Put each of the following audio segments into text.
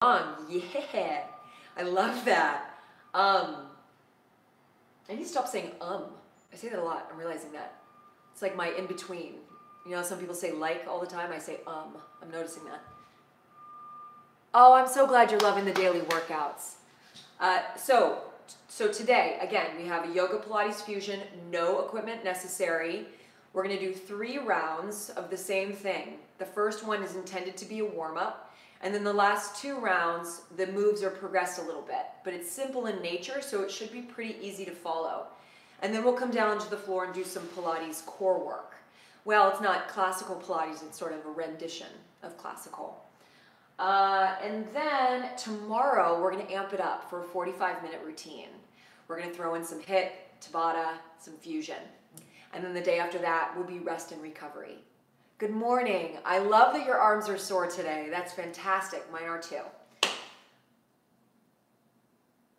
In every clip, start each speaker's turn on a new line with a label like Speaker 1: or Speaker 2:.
Speaker 1: Yeah, I love that. I need to stop saying I say that a lot. I'm realizing that. It's like my in-between. You know, some people say like all the time. I say I'm noticing that. Oh, I'm so glad you're loving the daily workouts. So today, again, we have a yoga Pilates fusion, no equipment necessary. We're going to do 3 rounds of the same thing. The first one is intended to be a warm-up, and then the last 2 rounds, the moves are progressed a little bit. But it's simple in nature, so it should be pretty easy to follow. And then we'll come down to the floor and do some Pilates core work. Well, it's not classical Pilates, it's sort of a rendition of classical. And then tomorrow we're going to amp it up for a 45-minute routine. We're going to throw in some HIIT, Tabata, some fusion. And then the day after that will be rest and recovery. Good morning. I love that your arms are sore today. That's fantastic. Mine are too.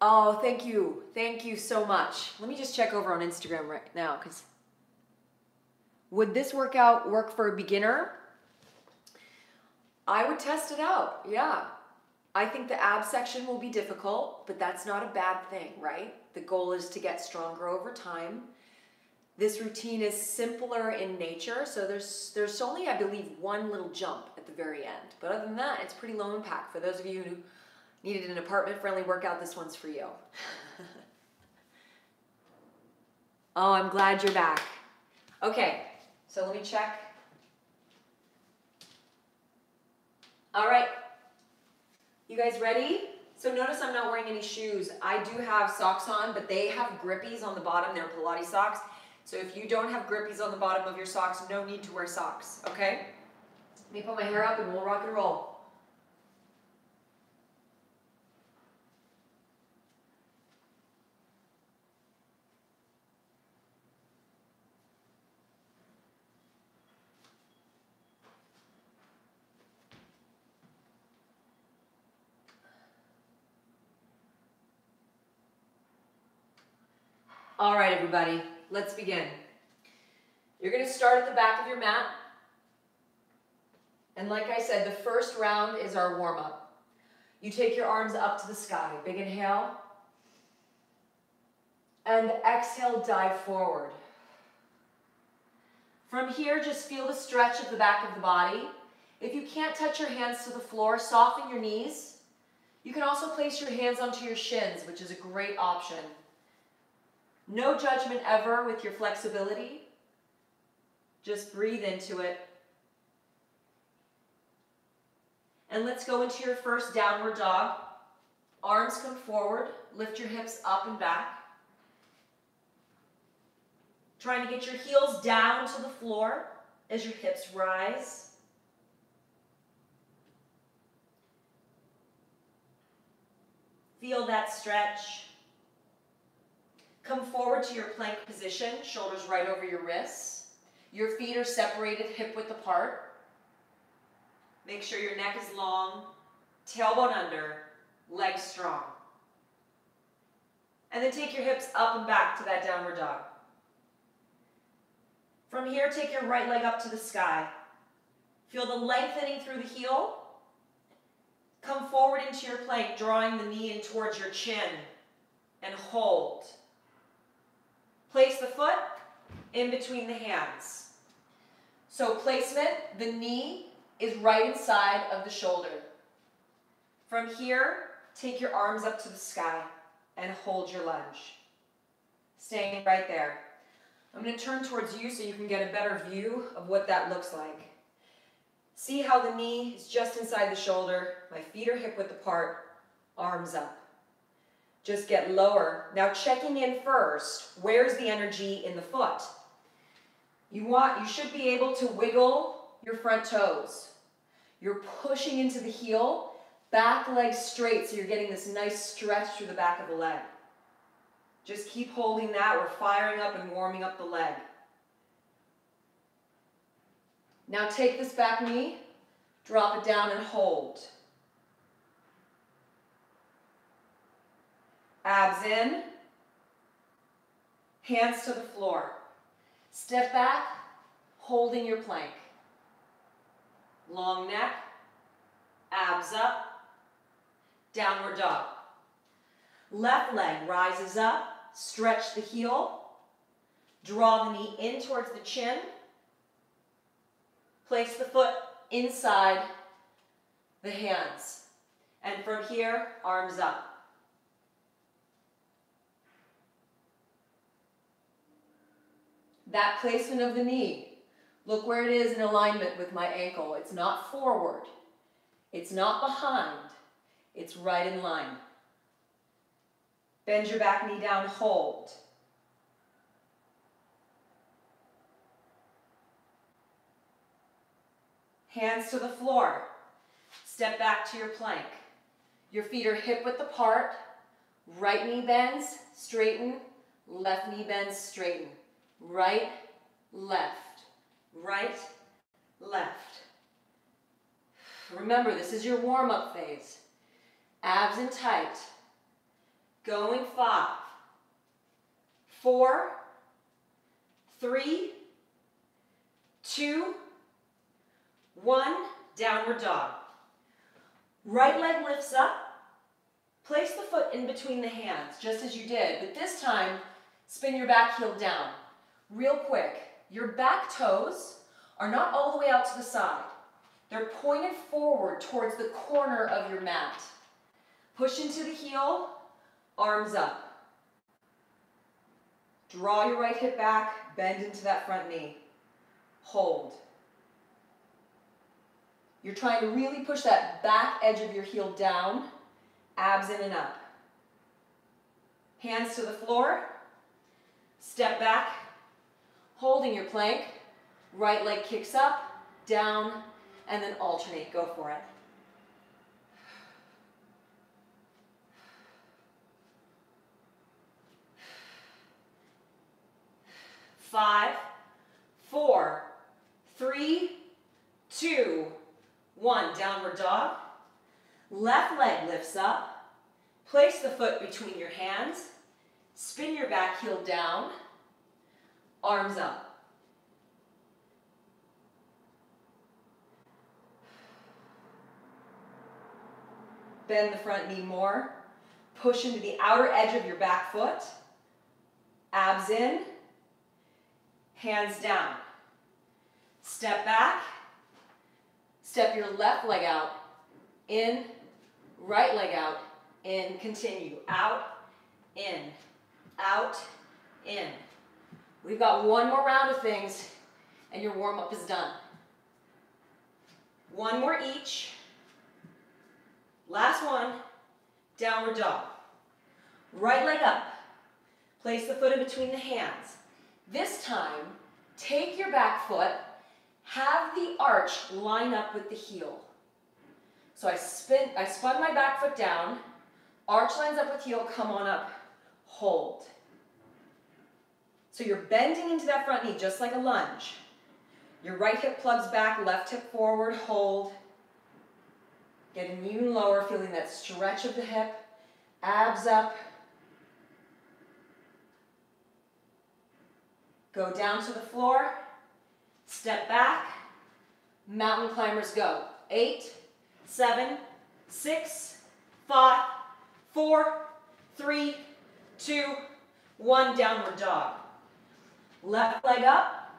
Speaker 1: Oh, thank you. Thank you so much. Let me just check over on Instagram right now, because would this workout work for a beginner? I would test it out, yeah. I think the ab section will be difficult, but that's not a bad thing, right? The goal is to get stronger over time. This routine is simpler in nature, so there's only, I believe, 1 little jump at the very end. But other than that, it's pretty low impact. For those of you who needed an apartment-friendly workout, this one's for you. Oh, I'm glad you're back. Okay, so let me check. All right, you guys ready? So notice I'm not wearing any shoes. I do have socks on, but they have grippies on the bottom. They're Pilates socks. So if you don't have grippies on the bottom of your socks, no need to wear socks, okay? Let me put my hair up and we'll rock and roll. All right, everybody, let's begin. You're going to start at the back of your mat. And like I said, the first round is our warm-up. You take your arms up to the sky. Big inhale. And exhale, dive forward. From here, just feel the stretch of the back of the body. If you can't touch your hands to the floor, soften your knees. You can also place your hands onto your shins, which is a great option. No judgment ever with your flexibility. Just breathe into it. And let's go into your first downward dog. Arms come forward. Lift your hips up and back. Trying to get your heels down to the floor as your hips rise. Feel that stretch. Come forward to your plank position, shoulders right over your wrists. Your feet are separated hip width apart. Make sure your neck is long, tailbone under, legs strong. And then take your hips up and back to that downward dog. From here, take your right leg up to the sky. Feel the lengthening through the heel. Come forward into your plank, drawing the knee in towards your chin, and hold. Place the foot in between the hands. So placement, the knee is right inside of the shoulder. From here, take your arms up to the sky and hold your lunge. Staying right there. I'm going to turn towards you so you can get a better view of what that looks like. See how the knee is just inside the shoulder. My feet are hip width apart, arms up. Just get lower. Now checking in first, where's the energy in the foot? You should be able to wiggle your front toes. You're pushing into the heel, back leg straight, so you're getting this nice stretch through the back of the leg. Just keep holding that. We're firing up and warming up the leg. Now take this back knee, drop it down and hold. Abs in, hands to the floor. Step back, holding your plank. Long neck, abs up, downward dog. Left leg rises up, stretch the heel, draw the knee in towards the chin, place the foot inside the hands, and from here, arms up. That placement of the knee, look where it is in alignment with my ankle. It's not forward, it's not behind, it's right in line. Bend your back knee down, hold. Hands to the floor. Step back to your plank. Your feet are hip width apart. Right knee bends, straighten. Left knee bends, straighten. Right, left. Right, left. Remember, this is your warm-up phase. Abs in tight. Going 5, 4, 3, 2, 1, downward dog. Right leg lifts up. Place the foot in between the hands, just as you did, but this time, spin your back heel down. Real quick, your back toes are not all the way out to the side. They're pointed forward towards the corner of your mat. Push into the heel, arms up. Draw your right hip back, bend into that front knee. Hold. You're trying to really push that back edge of your heel down, abs in and up. Hands to the floor, step back, holding your plank, right leg kicks up, down, and then alternate, go for it. 5, 4, 3, 2, 1, downward dog. Left leg lifts up. Place the foot between your hands. Spin your back heel down. Arms up. Bend the front knee more. Push into the outer edge of your back foot. Abs in. Hands down. Step back. Step your left leg out. In. Right leg out. In. Continue. Out. In. Out. In. We've got one more round of things and your warm-up is done. One more each. Last one. Downward dog. Right leg up. Place the foot in between the hands. This time, take your back foot, have the arch line up with the heel. So I spun my back foot down, arch lines up with heel, come on up, hold. So you're bending into that front knee just like a lunge. Your right hip plugs back, left hip forward, hold. Getting even lower, feeling that stretch of the hip, abs up. Go down to the floor, step back, mountain climbers go. 8, 7, 6, 5, 4, 3, 2, 1, downward dog. Left leg up,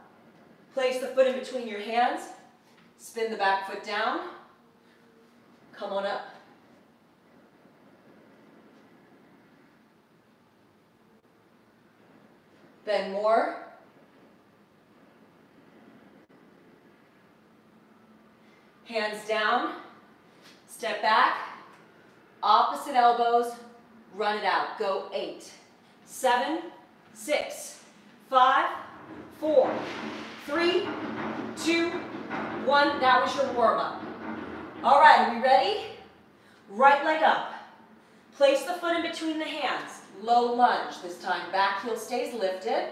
Speaker 1: place the foot in between your hands, spin the back foot down, come on up. Bend more. Hands down, step back, opposite elbows, run it out. Go 8, 7, 6, 5, 4, 3, 2, 1. That was your warm-up. All right, are we ready? Right leg up. Place the foot in between the hands. Low lunge this time. Back heel stays lifted.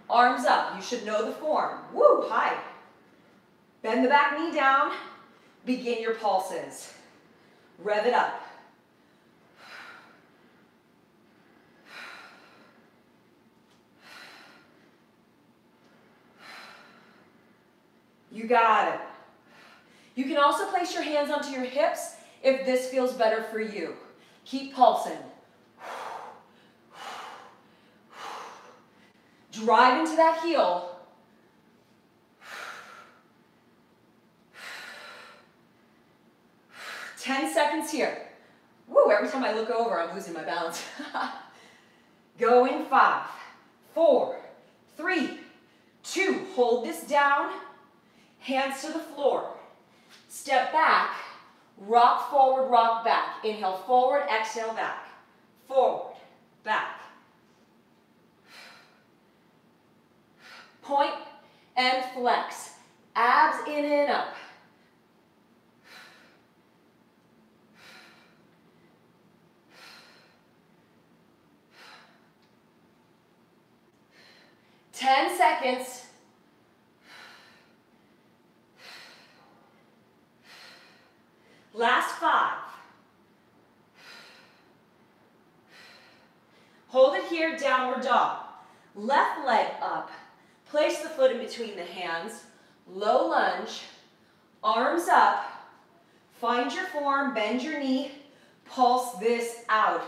Speaker 1: Arms up. You should know the form. Woo, high. Bend the back knee down. Begin your pulses. Rev it up. You got it. You can also place your hands onto your hips if this feels better for you. Keep pulsing. Drive into that heel. Ten seconds here. Woo, every time I look over, I'm losing my balance. Go in 5, 4, 3, 2. Hold this down. Hands to the floor. Step back. Rock forward, rock back. Inhale forward, exhale back. Forward, back. Point and flex. Abs in and up. Ten seconds. Last 5. Hold it here, downward dog. Left leg up. Place the foot in between the hands. Low lunge. Arms up. Find your form, bend your knee. Pulse this out.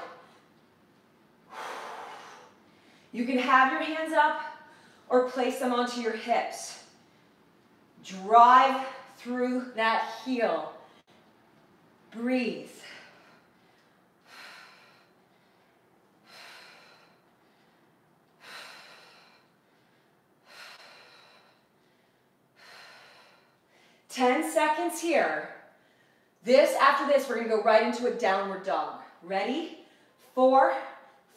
Speaker 1: You can have your hands up or place them onto your hips. Drive through that heel. Breathe. Ten seconds here. After this, we're going to go right into a downward dog. Ready? 4,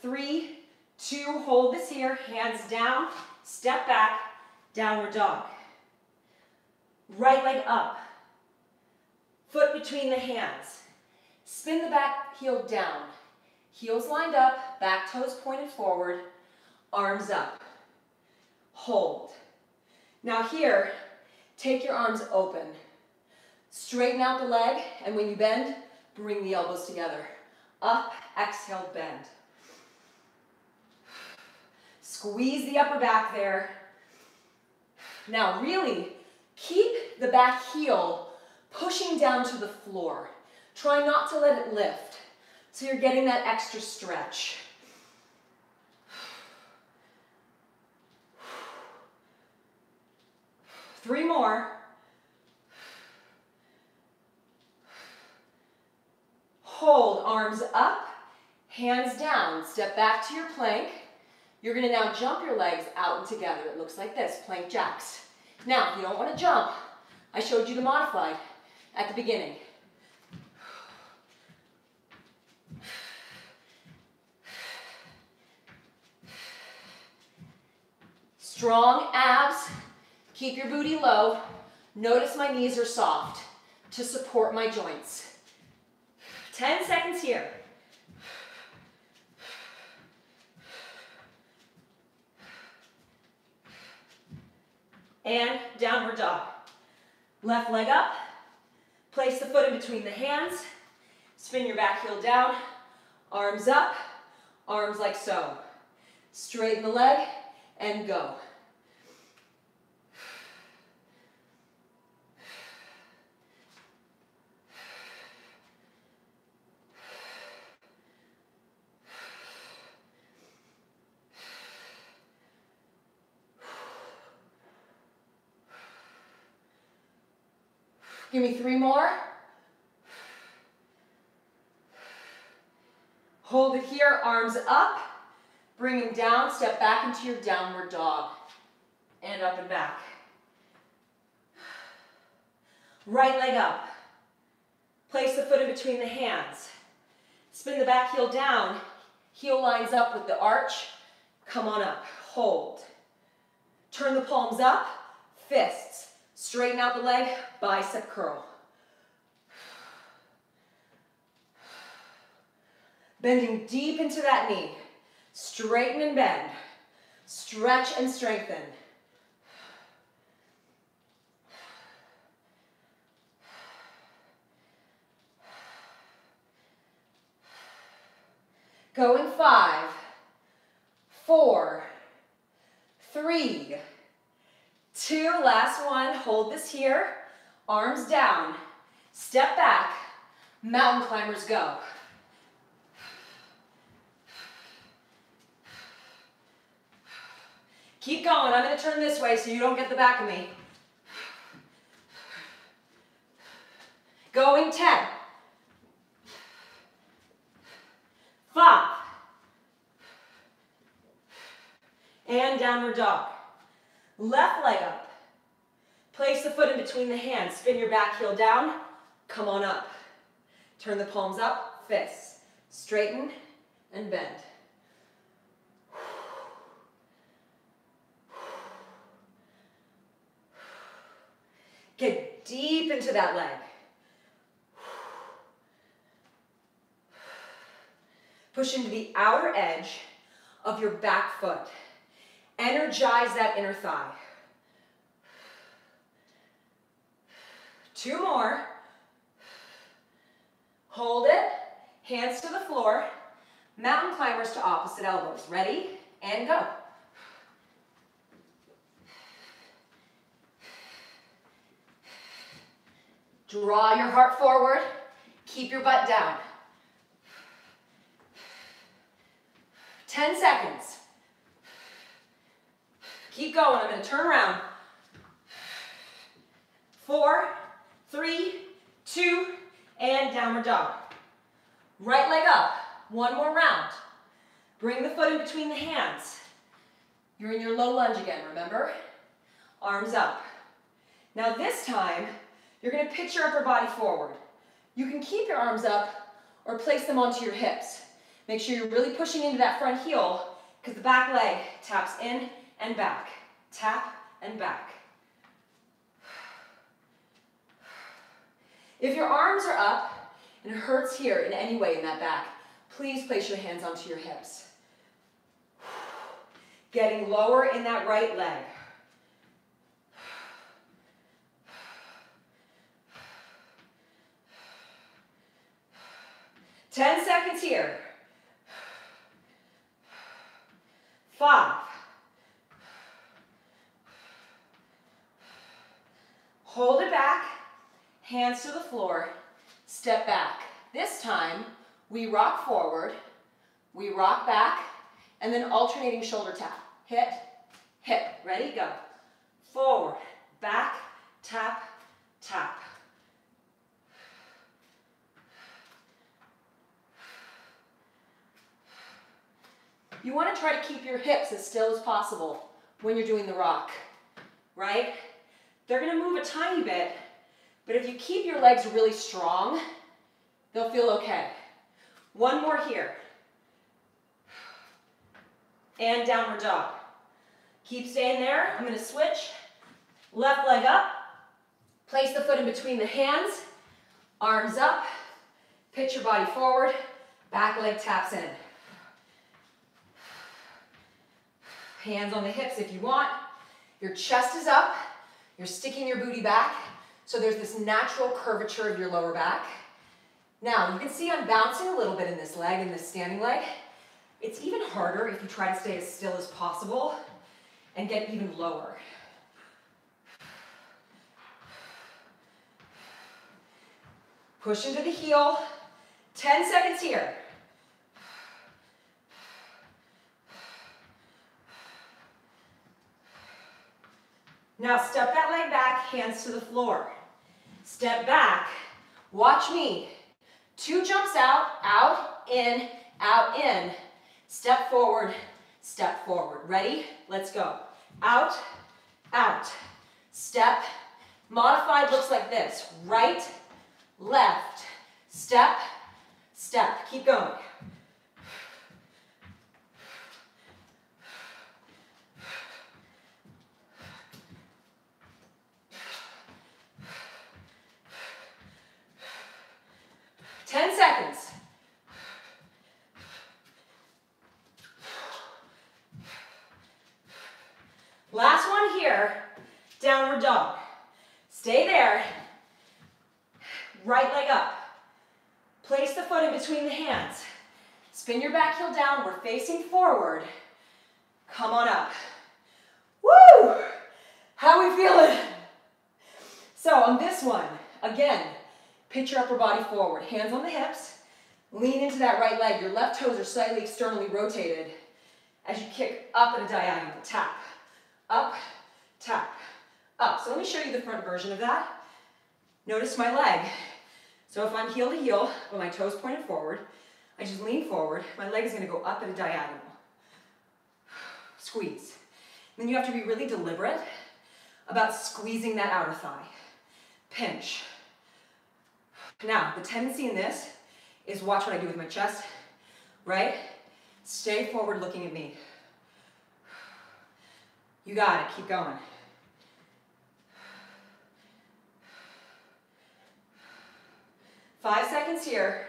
Speaker 1: 3, 2. Hold this here. Hands down. Step back. Downward dog. Right leg up. Foot between the hands. Spin the back heel down. Heels lined up, back toes pointed forward, arms up. Hold. Now here, take your arms open. Straighten out the leg, and when you bend, bring the elbows together. Up, exhale, bend. Squeeze the upper back there. Now really, keep the back heel pushing down to the floor. Try not to let it lift, so you're getting that extra stretch. Three more. Hold, arms up, hands down. Step back to your plank. You're going to now jump your legs out and together. It looks like this, plank jacks. Now, if you don't want to jump, I showed you the modified at the beginning. Strong abs. Keep your booty low. Notice my knees are soft to support my joints. 10 seconds here. And downward dog. Left leg up. Place the foot in between the hands. Spin your back heel down. Arms up. Arms like so. Straighten the leg and go. Give me 3 more. Hold it here, arms up. Bring them down, step back into your downward dog. And up and back. Right leg up. Place the foot in between the hands. Spin the back heel down. Heel lines up with the arch. Come on up. Hold. Turn the palms up. Fists. Straighten out the leg. Bicep curl. Bending deep into that knee. Straighten and bend. Stretch and strengthen. Go in 5, 4, 3, 2, last one. Hold this here. Arms down. Step back. Mountain climbers go. Keep going. I'm going to turn this way so you don't get the back of me. Going 10. 5. And downward dog. Left leg up. Place the foot in between the hands. Spin your back heel down. Come on up. Turn the palms up. Fists. Straighten and bend. Get deep into that leg. Push into the outer edge of your back foot. Energize that inner thigh. 2 more. Hold it. Hands to the floor. Mountain climbers to opposite elbows. Ready? And go. Draw your heart forward. Keep your butt down. 10 seconds. Keep going. I'm going to turn around. 4, 3, 2, and downward dog. Right leg up. 1 more round. Bring the foot in between the hands. You're in your low lunge again, remember? Arms up. Now this time, you're going to pitch your upper body forward. You can keep your arms up or place them onto your hips. Make sure you're really pushing into that front heel because the back leg taps in and back. Tap and back. If your arms are up and it hurts here in any way in that back, please place your hands onto your hips. Getting lower in that right leg. Ten seconds here. 5. Hold it back. Hands to the floor. Step back. This time, we rock forward, we rock back, and then alternating shoulder tap. Hit, hit. Ready? Go. Forward, back, tap, tap. You want to try to keep your hips as still as possible when you're doing the rock, right? They're going to move a tiny bit, but if you keep your legs really strong, they'll feel okay. 1 more here. And downward dog. Keep staying there. I'm going to switch. Left leg up. Place the foot in between the hands. Arms up. Pitch your body forward. Back leg taps in. Hands on the hips if you want. Your chest is up. You're sticking your booty back. So there's this natural curvature of your lower back. Now, you can see I'm bouncing a little bit in this leg, in this standing leg. It's even harder if you try to stay as still as possible and get even lower. Push into the heel. 10 seconds here. Now step that leg back, hands to the floor. Step back. Watch me. 2 jumps out, out, in, out, in. Step forward, step forward. Ready? Let's go. Out, out. Step. Modified looks like this. Right, left. Step, step. Keep going. Last one here, downward dog. Stay there. Right leg up. Place the foot in between the hands. Spin your back heel down. We're facing forward. Come on up. Woo! How are we feeling? So on this one, again, pitch your upper body forward. Hands on the hips. Lean into that right leg. Your left toes are slightly externally rotated as you kick up at a diagonal. Tap. up, tap, up. So let me show you the front version of that. Notice my leg. So if I'm heel to heel, with my toes pointed forward, I just lean forward. My leg is going to go up at a diagonal. Squeeze. Then you have to be really deliberate about squeezing that outer thigh. Pinch. Now, the tendency in this is watch what I do with my chest, right? Stay forward looking at me. You got it, keep going. Five seconds here.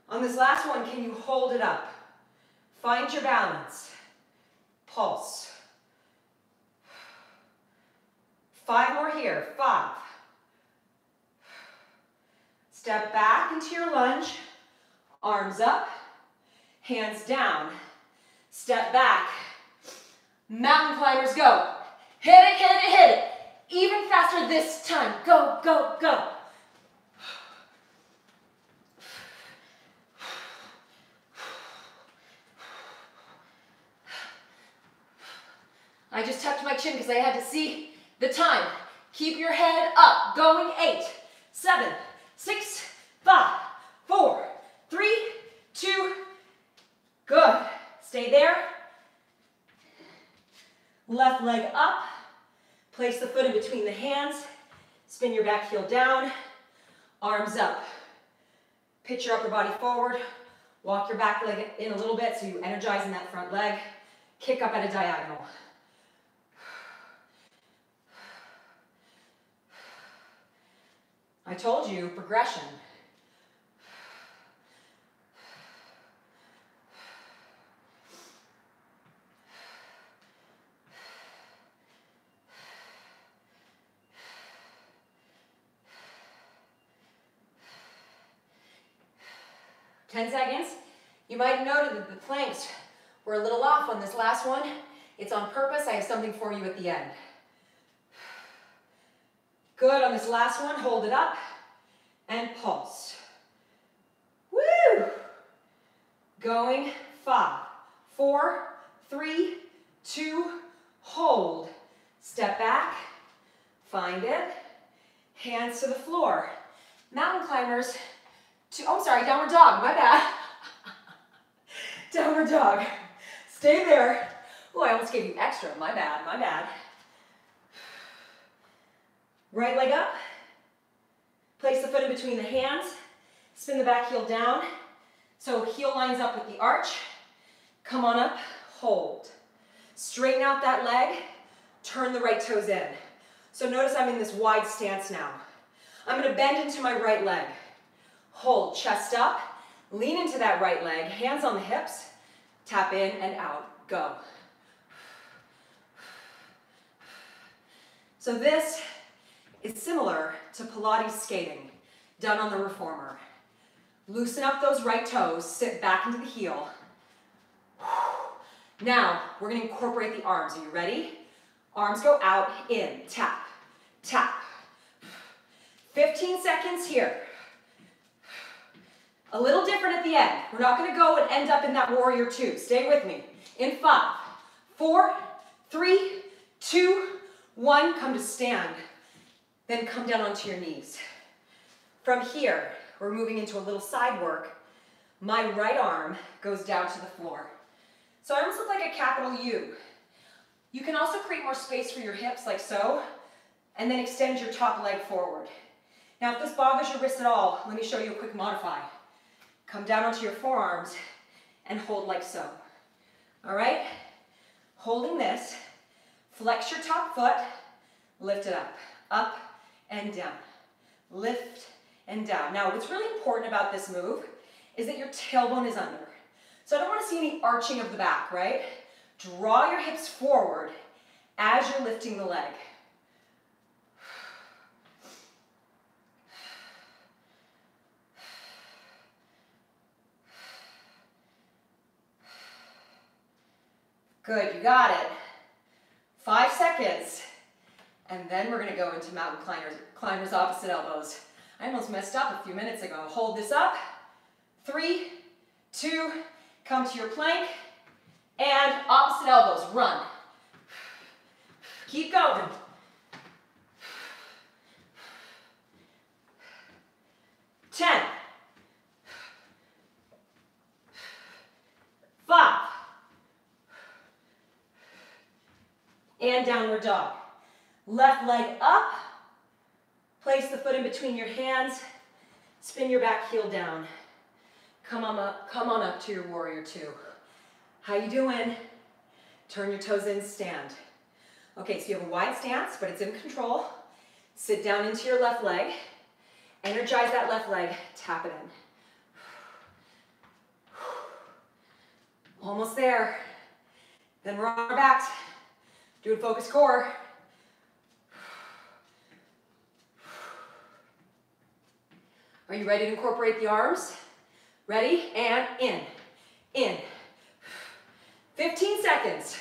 Speaker 1: On this last one, can you hold it up? Find your balance. Pulse. 5 more here. 5. Step back into your lunge. Arms up. Hands down. Step back. Mountain climbers, go. Hit it, hit it, hit it. Even faster this time. Go, go, go. I just tucked my chin because I had to see the time. Keep your head up. Going 8, 7, 6, 5, 4, 3, 2. Good. Stay there. Left leg up. Place the foot in between the hands. Spin your back heel down. Arms up. Pitch your upper body forward. Walk your back leg in a little bit so you energize in that front leg. Kick up at a diagonal. I told you, progression. Ten seconds. You might have noted that the planks were a little off on this last one. It's on purpose. I have something for you at the end. Good, on this last one, hold it up and pulse. Woo! Going 5, 4, 3, 2, hold. Step back, find it, hands to the floor. Mountain climbers, downward dog, my bad. Downward dog. Stay there. Oh, I almost gave you extra, my bad, my bad. Right leg up, place the foot in between the hands, spin the back heel down, so heel lines up with the arch, come on up, hold. Straighten out that leg, turn the right toes in. So notice I'm in this wide stance now. I'm going to bend into my right leg, hold, chest up, lean into that right leg, hands on the hips, tap in and out, go. So this is similar to Pilates skating, done on the reformer. Loosen up those right toes, sit back into the heel. Now, we're going to incorporate the arms. Are you ready? Arms go out, in, tap, tap. 15 seconds here. A little different at the end. We're not going to go and end up in that warrior two. Stay with me. In 5, 4, 3, 2, 1, come to stand. Then come down onto your knees. From here, we're moving into a little side work. My right arm goes down to the floor. So I almost look like a capital U. You can also create more space for your hips like so, and then extend your top leg forward. Now if this bothers your wrist at all, let me show you a quick modify. Come down onto your forearms and hold like so. All right? Holding this, flex your top foot, lift it up and down, lift and down. Now, what's really important about this move is that your tailbone is under. So I don't want to see any arching of the back, right? Draw your hips forward as you're lifting the leg. Good, you got it. 5 seconds. And then we're going to go into mountain climbers opposite elbows. I almost messed up a few minutes ago. Hold this up. 3, 2, come to your plank. And opposite elbows, run. Keep going. 10, 5, and downward dog. Left leg up, place the foot in between your hands, spin your back heel down. Come on up to your warrior two. How you doing? Turn your toes in, stand. Okay, so you have a wide stance, but it's in control. Sit down into your left leg. Energize that left leg, tap it in. Almost there. Then rock our backs. Do a focused core. Are you ready to incorporate the arms? Ready? And in. In. 15 seconds.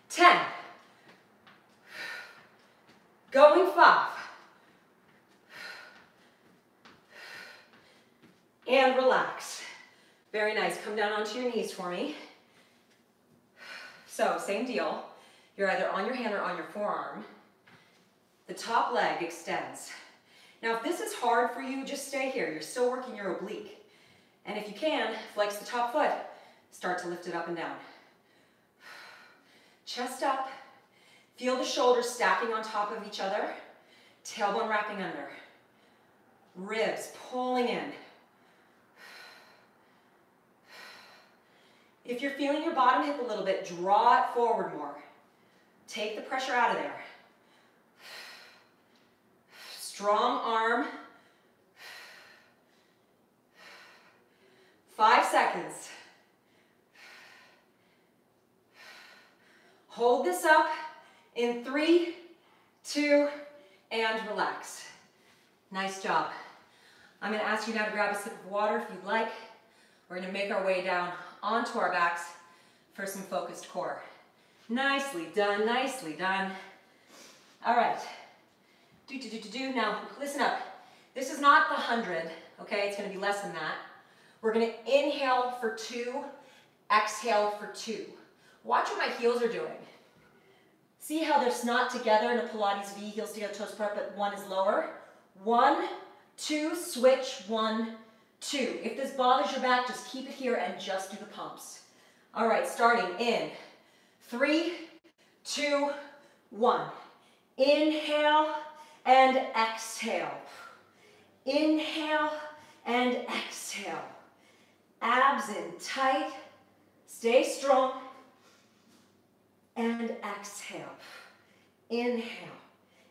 Speaker 1: 10. Going 5. And relax. Very nice. Come down onto your knees for me. So, same deal. You're either on your hand or on your forearm. The top leg extends. Now, if this is hard for you, just stay here. You're still working your oblique. And if you can, flex the top foot. Start to lift it up and down. Chest up. Feel the shoulders stacking on top of each other. Tailbone wrapping under. Ribs pulling in. If you're feeling your bottom hip a little bit, draw it forward more. Take the pressure out of there. Strong arm. 5 seconds. Hold this up in 3, 2, and relax. Nice job. I'm going to ask you now to grab a sip of water if you'd like. We're going to make our way down onto our backs for some focused core. Nicely done, nicely done. All right. Now, listen up. This is not the 100, okay? It's going to be less than that. We're going to inhale for 2, exhale for 2. Watch what my heels are doing. See how they're not together in a Pilates V, heels together, toes apart, but one is lower? 1, 2, switch, 1, 2. If this bothers your back, just keep it here and just do the pumps. All right, starting in 3, 2, 1. Inhale and exhale. Inhale and exhale. Abs in tight. Stay strong. And exhale. Inhale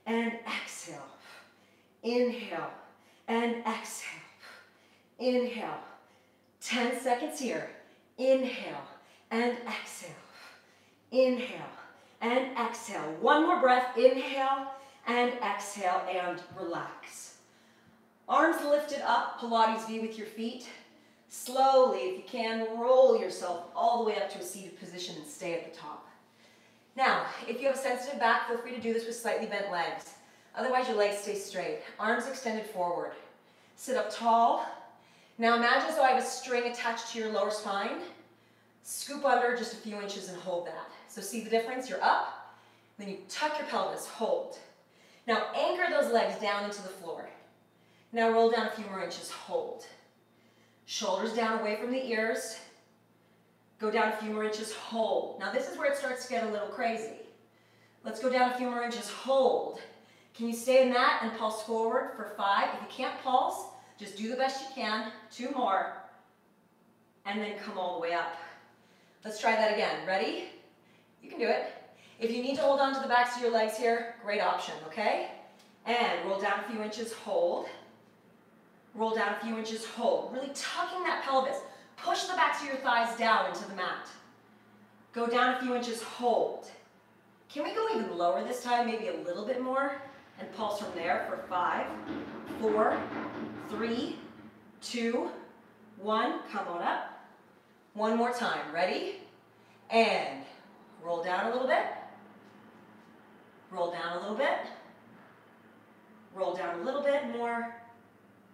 Speaker 1: and exhale. Inhale and exhale. Inhale. 10 seconds here. Inhale and exhale. Inhale and exhale. One more breath. Inhale and exhale and relax. Arms lifted up, Pilates V with your feet. Slowly, if you can, roll yourself all the way up to a seated position and stay at the top. Now, if you have a sensitive back, feel free to do this with slightly bent legs. Otherwise, your legs stay straight. Arms extended forward. Sit up tall. Now imagine as though I have a string attached to your lower spine. Scoop under just a few inches and hold that. So see the difference? You're up, then you tuck your pelvis, hold. Now anchor those legs down into the floor. Now roll down a few more inches, hold. Shoulders down away from the ears. Go down a few more inches, hold. Now this is where it starts to get a little crazy. Let's go down a few more inches, hold. Can you stay in that and pulse forward for 5? If you can't pulse, just do the best you can. 2 more. And then come all the way up. Let's try that again. Ready? You can do it. If you need to hold on to the backs of your legs here, great option, okay? And roll down a few inches, hold. Roll down a few inches, hold. Really tucking that pelvis. Push the backs of your thighs down into the mat. Go down a few inches, hold. Can we go even lower this time, maybe a little bit more? And pulse from there for 5, 4, 3, 2, 1. Come on up. One more time. Ready? And roll down a little bit. Roll down a little bit. Roll down a little bit more.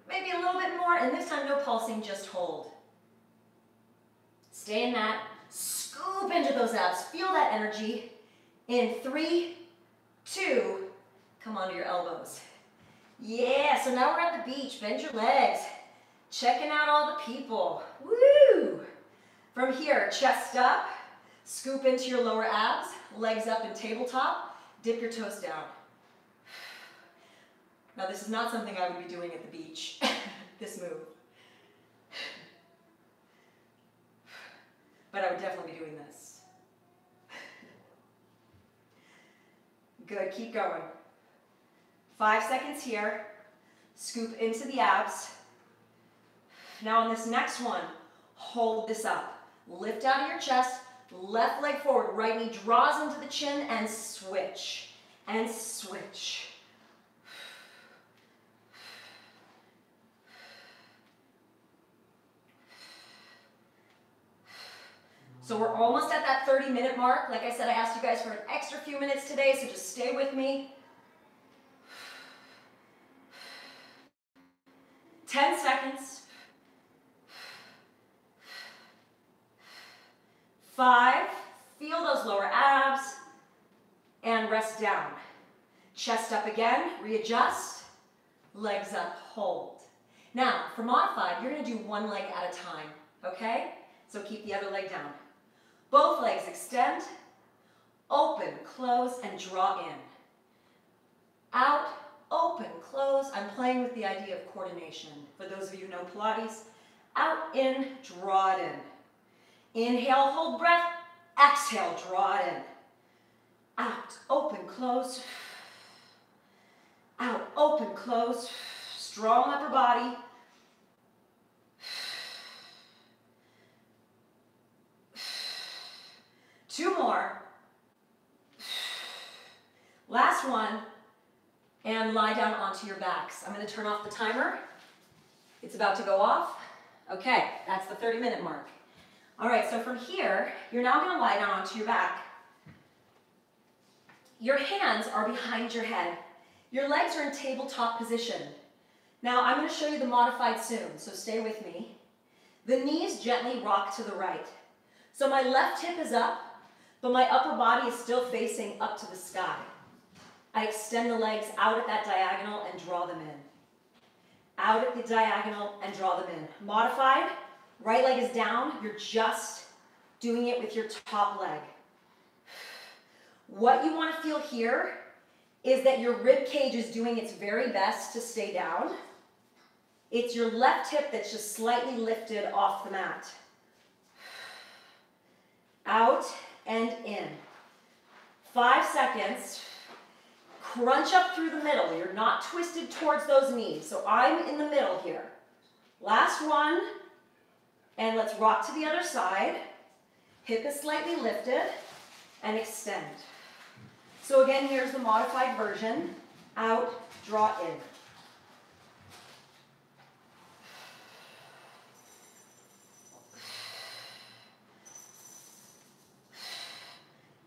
Speaker 1: Maybe a little bit more. And this time, no pulsing, just hold. Stay in that. Scoop into those abs. Feel that energy. In 3, 2, come onto your elbows. Yeah, so now we're at the beach. Bend your legs. Checking out all the people. Woo! From here, chest up. Scoop into your lower abs. Legs up in tabletop. Dip your toes down. Now this is not something I would be doing at the beach, this move. But I would definitely be doing this. Good, keep going. 5 seconds here. Scoop into the abs. Now on this next one, hold this up. Lift out of your chest, left leg forward, right knee draws into the chin, and switch. And switch. So we're almost at that 30-minute mark. Like I said, I asked you guys for an extra few minutes today, so just stay with me. 10 seconds. 5, feel those lower abs, and rest down. Chest up again, readjust, legs up, hold. Now, for modified, you're gonna do one leg at a time, okay? So keep the other leg down. Both legs extend, open, close, and draw in. Out, open, close. I'm playing with the idea of coordination. For those of you who know Pilates, out, in, draw it in. Inhale, hold breath. Exhale, draw it in. Out, open, close. Out, open, close. Strong upper body. Two more. Last one. And lie down onto your backs. I'm going to turn off the timer. It's about to go off. Okay, that's the 30-minute mark. All right, so from here, you're now going to lie down onto your back. Your hands are behind your head. Your legs are in tabletop position. Now, I'm going to show you the modified soon, so stay with me. The knees gently rock to the right. So my left hip is up, but my upper body is still facing up to the sky. I extend the legs out at that diagonal and draw them in. Out at the diagonal and draw them in. Modified, right leg is down. You're just doing it with your top leg. What you want to feel here is that your rib cage is doing its very best to stay down. It's your left hip that's just slightly lifted off the mat. Out and in. 5 seconds. Crunch up through the middle. You're not twisted towards those knees. So I'm in the middle here. Last one. And let's rock to the other side. Hip is slightly lifted. And extend. So again, here's the modified version. Out, draw in.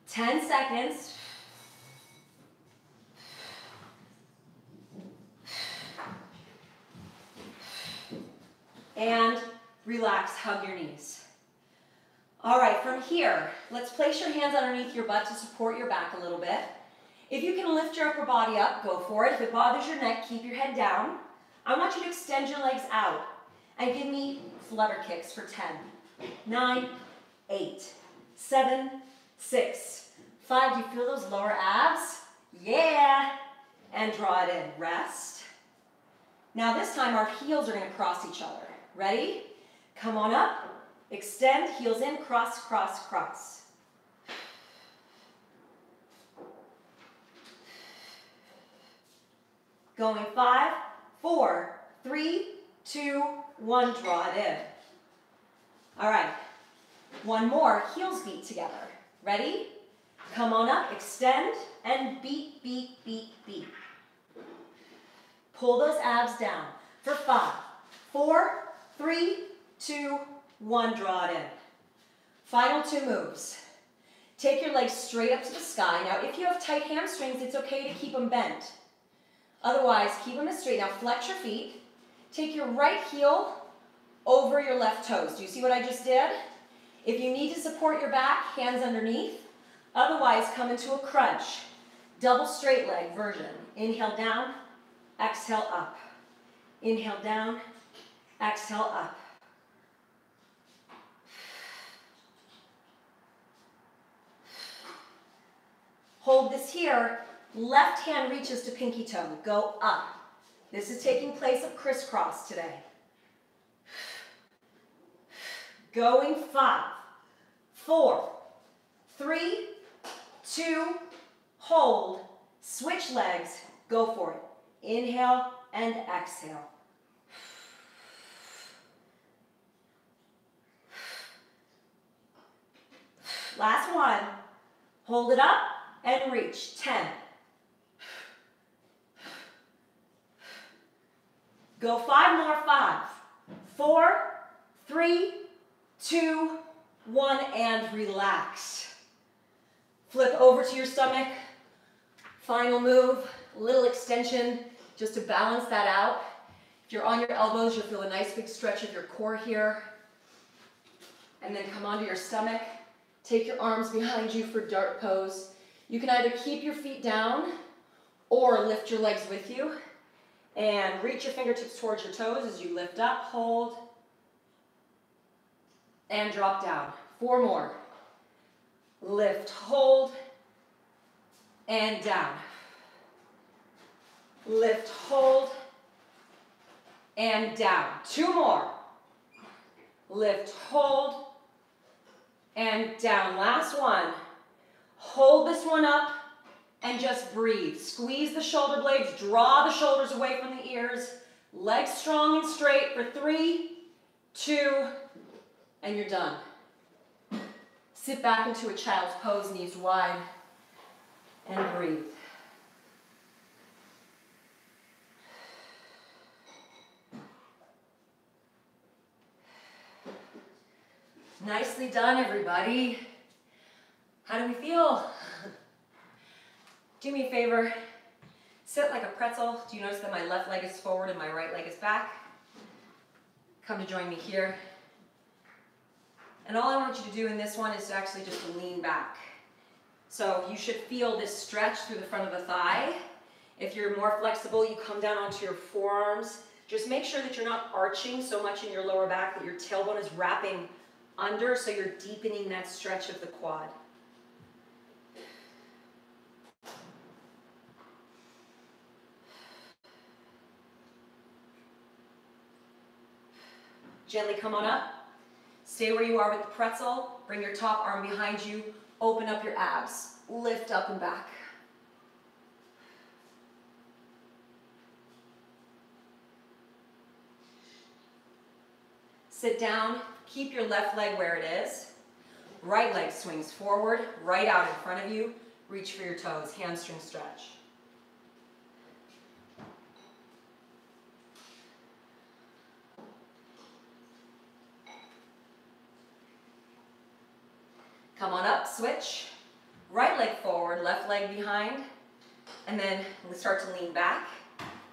Speaker 1: Ten seconds. And relax, hug your knees. All right, from here, let's place your hands underneath your butt to support your back a little bit. If you can lift your upper body up, go for it. If it bothers your neck, keep your head down. I want you to extend your legs out and give me flutter kicks for 10, 9, 8, 7, 6, 5. Do you feel those lower abs? Yeah. And draw it in. Rest. Now this time our heels are going to cross each other. Ready? Come on up. Extend, heels in, cross, cross, cross. Going 5, 4, 3, 2, 1. Draw it in. All right. One more. Heels beat together. Ready? Come on up, extend, and beat, beat, beat, beat. Pull those abs down for 5, 4, 3, 2, 1. Draw it in. Final 2 moves. Take your legs straight up to the sky. Now, if you have tight hamstrings, it's okay to keep them bent. Otherwise, keep them as straight. Now, flex your feet. Take your right heel over your left toes. Do you see what I just did? If you need to support your back, hands underneath. Otherwise, come into a crunch. Double straight leg version. Inhale down, exhale up. Inhale down, exhale up. Hold this here. Left hand reaches to pinky toe. Go up. This is taking place of crisscross today. Going 5, 4, 3, 2, hold. Switch legs. Go for it. Inhale and exhale. Last one. Hold it up and reach. 10. Go 5 more. 5, 4, 3, 2, 1, and relax. Flip over to your stomach. Final move, a little extension just to balance that out. If you're on your elbows, you'll feel a nice big stretch of your core here. And then come onto your stomach. Take your arms behind you for dart pose. You can either keep your feet down or lift your legs with you. And reach your fingertips towards your toes as you lift up, hold, and drop down. 4 more. Lift, hold, and down. Lift, hold, and down. 2 more. Lift, hold, and down. Last one. Hold this one up and just breathe. Squeeze the shoulder blades, draw the shoulders away from the ears. Legs strong and straight for 3, 2, and you're done. Sit back into a child's pose, knees wide, and breathe. Nicely done, everybody. How do we feel? Do me a favor, sit like a pretzel. Do you notice that my left leg is forward and my right leg is back? Come to join me here. And all I want you to do in this one is to actually just lean back. So you should feel this stretch through the front of the thigh. If you're more flexible, you come down onto your forearms. Just make sure that you're not arching so much in your lower back that your tailbone is wrapping under, so you're deepening that stretch of the quad. Gently come on up. Stay where you are with the pretzel. Bring your top arm behind you. Open up your abs. Lift up and back. Sit down. Keep your left leg where it is. Right leg swings forward, right out in front of you. Reach for your toes. Hamstring stretch. Come on up, switch. Right leg forward, left leg behind. And then we'll start to lean back.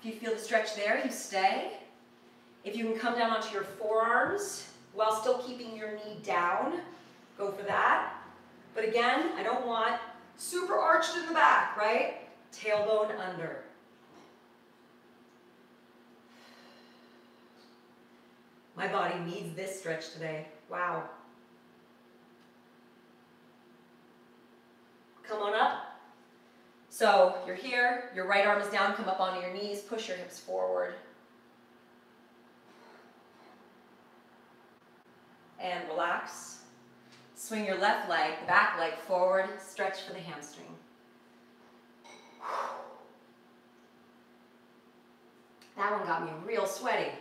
Speaker 1: If you feel the stretch there, you stay. If you can come down onto your forearms while still keeping your knee down, go for that. But again, I don't want super arched in the back, right? Tailbone under. My body needs this stretch today. Wow. Come on up. So you're here, your right arm is down, come up onto your knees, push your hips forward. And relax. Swing your left leg, the back leg forward, stretch for the hamstring. That one got me real sweaty.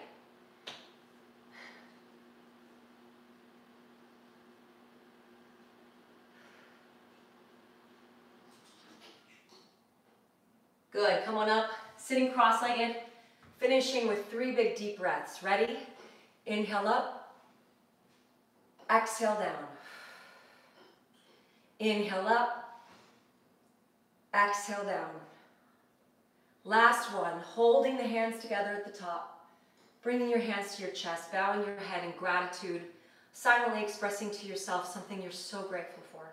Speaker 1: Good, come on up, sitting cross-legged, finishing with 3 big deep breaths. Ready? Inhale up, exhale down. Inhale up, exhale down. Last one, holding the hands together at the top, bringing your hands to your chest, bowing your head in gratitude silently expressing to yourself something you're so grateful for.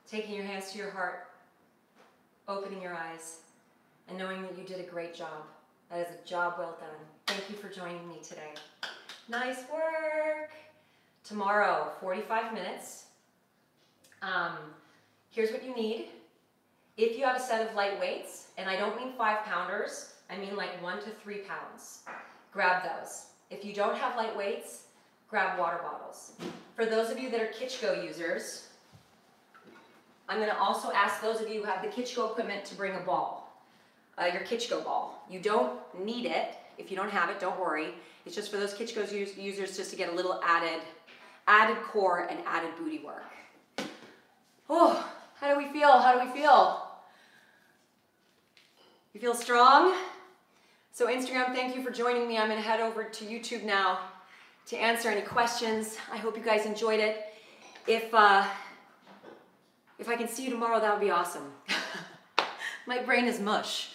Speaker 1: Taking your hands to your heart, opening your eyes, and knowing that you did a great job. That is a job well done. Thank you for joining me today. Nice work. Tomorrow, 45 minutes. Here's what you need. If you have a set of light weights, and I don't mean 5-pounders, I mean like 1 to 3 pounds, grab those. If you don't have light weights, grab water bottles. For those of you that are KICHGO users, I'm going to also ask those of you who have the KICHGO equipment to bring a ball, your KICHGO ball. You don't need it. If you don't have it, don't worry. It's just for those KICHGO users just to get a little added core and added booty work. Oh, how do we feel? How do we feel? You feel strong? So Instagram, thank you for joining me. I'm going to head over to YouTube now to answer any questions. I hope you guys enjoyed it. If I can see you tomorrow, that would be awesome. My brain is mush.